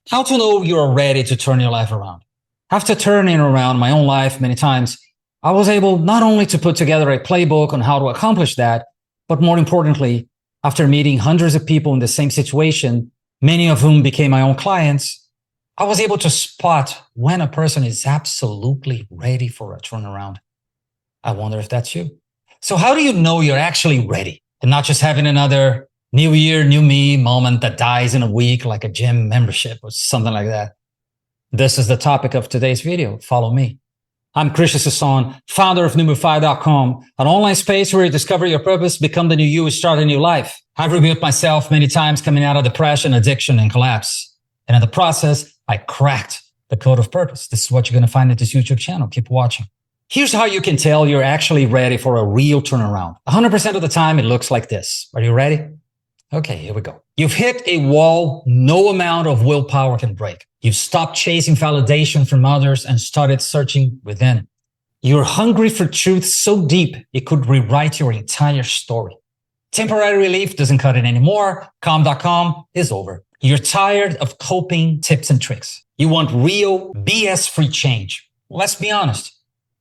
How to know you're ready to turn your life around? After turning around my own life many times, I was able not only to put together a playbook on how to accomplish that, but more importantly, after meeting hundreds of people in the same situation, many of whom became my own clients, I was able to spot when a person is absolutely ready for a turnaround. I wonder if that's you. So how do you know you're actually ready and not just having another new year, new me moment that dies in a week like a gym membership or something like that? This is the topic of today's video. Follow me. I'm Christian Sisson, founder of NEWMEFY.com, an online space where you discover your purpose, become the new you, start a new life. I've rebuilt myself many times coming out of depression, addiction, and collapse. And in the process, I cracked the code of purpose. This is what you're going to find at this YouTube channel. Keep watching. Here's how you can tell you're actually ready for a real turnaround. 100% of the time, it looks like this. Are you ready? Okay, here we go. You've hit a wall no amount of willpower can break. You've stopped chasing validation from others and started searching within. You're hungry for truth so deep, it could rewrite your entire story. Temporary relief doesn't cut it anymore. Calm.com is over. You're tired of coping tips and tricks. You want real, BS-free change. Let's be honest.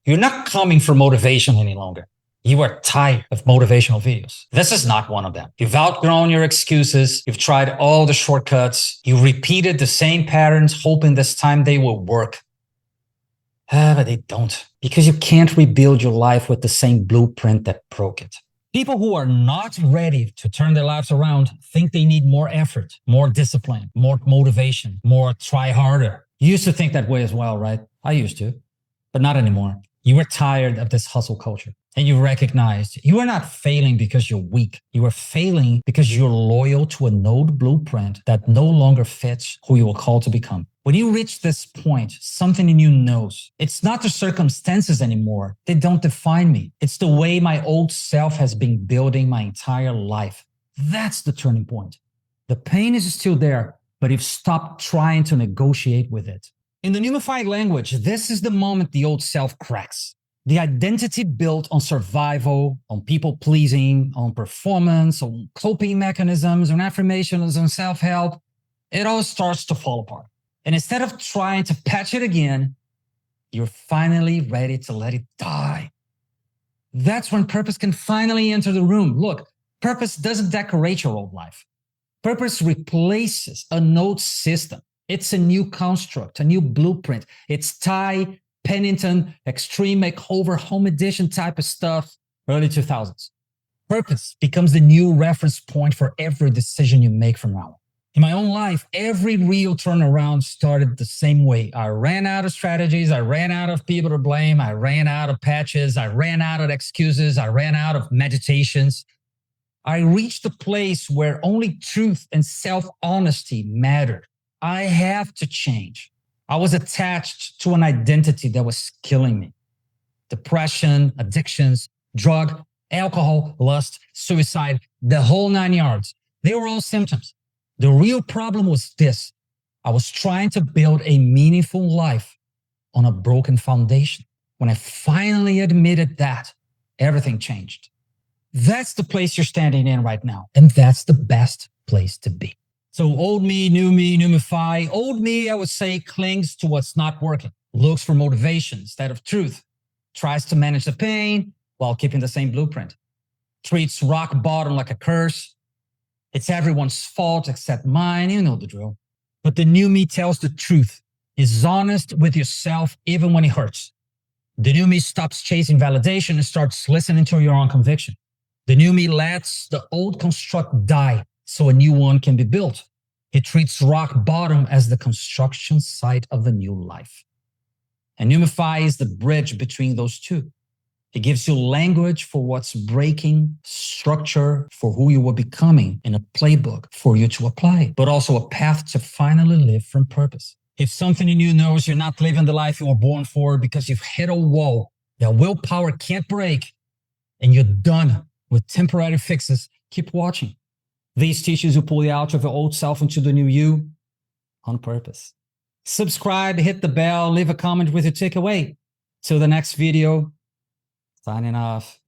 You're not coming for motivation any longer. You are tired of motivational videos. This is not one of them. You've outgrown your excuses. You've tried all the shortcuts. You repeated the same patterns, hoping this time they will work. But they don't, because you can't rebuild your life with the same blueprint that broke it. People who are not ready to turn their lives around think they need more effort, more discipline, more motivation, more try harder. You used to think that way as well, right? I used to, but not anymore. You were tired of this hustle culture. And you recognized you are not failing because you're weak. You are failing because you're loyal to an old blueprint that no longer fits who you were called to become. When you reach this point, something in you knows it's not the circumstances anymore. They don't define me. It's the way my old self has been building my entire life. That's the turning point. The pain is still there, but you've stopped trying to negotiate with it. In the NEWMEFY language, this is the moment the old self cracks. The identity built on survival, on people-pleasing, on performance, on coping mechanisms, on affirmations, on self-help, it all starts to fall apart. And instead of trying to patch it again, you're finally ready to let it die. That's when purpose can finally enter the room. Look, purpose doesn't decorate your old life. Purpose replaces an old system. It's a new construct, a new blueprint. It's Ty-Pennington, Extreme-Makeover, home edition type of stuff, early 2000s. Purpose becomes the new reference point for every decision you make from now on. In my own life, every real turnaround started the same way. I ran out of strategies. I ran out of people to blame. I ran out of patches. I ran out of excuses. I ran out of meditations. I reached a place where only truth and self-honesty mattered. I have to change. I was attached to an identity that was killing me. Depression, addictions, drug, alcohol, lust, suicide, the whole 9 yards. They were all symptoms. The real problem was this. I was trying to build a meaningful life on a broken foundation. When I finally admitted that, everything changed. That's the place you're standing in right now. And that's the best place to be. So old me, new me, NEWMEFY. Old me, I would say, clings to what's not working, looks for motivation instead of truth, tries to manage the pain while keeping the same blueprint, treats rock bottom like a curse. It's everyone's fault except mine. You know the drill. But the new me tells the truth, is honest with yourself even when it hurts. The new me stops chasing validation and starts listening to your own conviction. The new me lets the old construct die so a new one can be built. It treats rock bottom as the construction site of the new life. And NEWMEFY is the bridge between those two. It gives you language for what's breaking, structure for who you were becoming, and a playbook for you to apply, but also a path to finally live from purpose. If something in you knows you're not living the life you were born for because you've hit a wall that willpower can't break, and you're done with temporary fixes, keep watching. These teachers who pull you out of your old self into the new you on purpose. Subscribe, hit the bell, leave a comment with your takeaway. Till the next video, signing off.